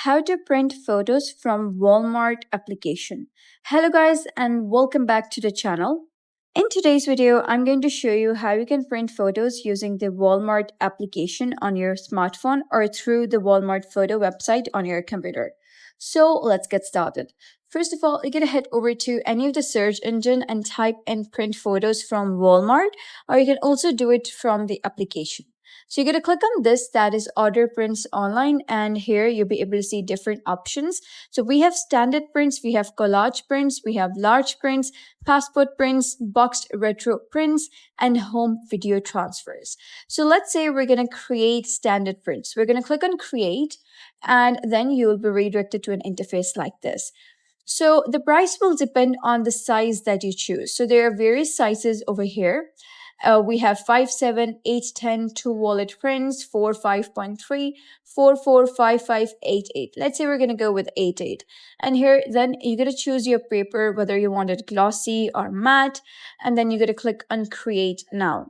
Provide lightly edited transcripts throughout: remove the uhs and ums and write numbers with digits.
how to print photos from Walmart application. Hello guys and welcome back to the channel. In today's video, I'm going to show you how you can print photos using the Walmart application on your smartphone or through the Walmart photo website on your computer. So let's get started. First of all, you're going to head over to any of the search engine and type in print photos from Walmart, or you can also do it from the application. So you're going to click on this, that is order prints online, and here you'll be able to see different options. So we have standard prints, we have collage prints, we have large prints, passport prints, boxed retro prints, and home video transfers. So let's say we're going to create standard prints. We're going to click on create, and then you will be redirected to an interface like this. So the price will depend on the size that you choose. So there are various sizes over here. We have 5, 7, 8, 10, 2 wallet prints, 4, 5.3, 4, 4, 5, 5, 8, 8. Let's say we're going to go with 8, 8. And here, then you're going to choose your paper, whether you want it glossy or matte. And then you're going to click on create now.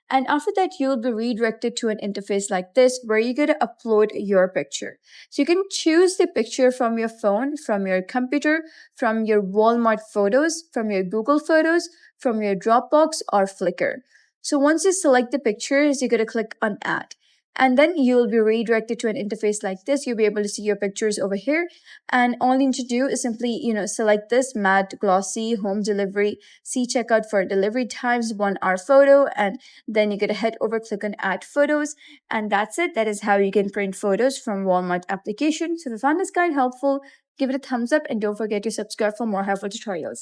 And after that, you'll be redirected to an interface like this where you're going to upload your picture. So you can choose the picture from your phone, from your computer, from your Walmart photos, from your Google Photos, from your Dropbox or Flickr. So once you select the pictures, you're going to click on add. And then you will be redirected to an interface like this. You'll be able to see your pictures over here. And all you need to do is simply, select this matte, glossy, home delivery, see checkout for delivery times, 1 hour photo. And then you're going to head over, click on add photos. And that's it. That is how you can print photos from Walmart application. So if you found this guide helpful, give it a thumbs up and don't forget to subscribe for more helpful tutorials.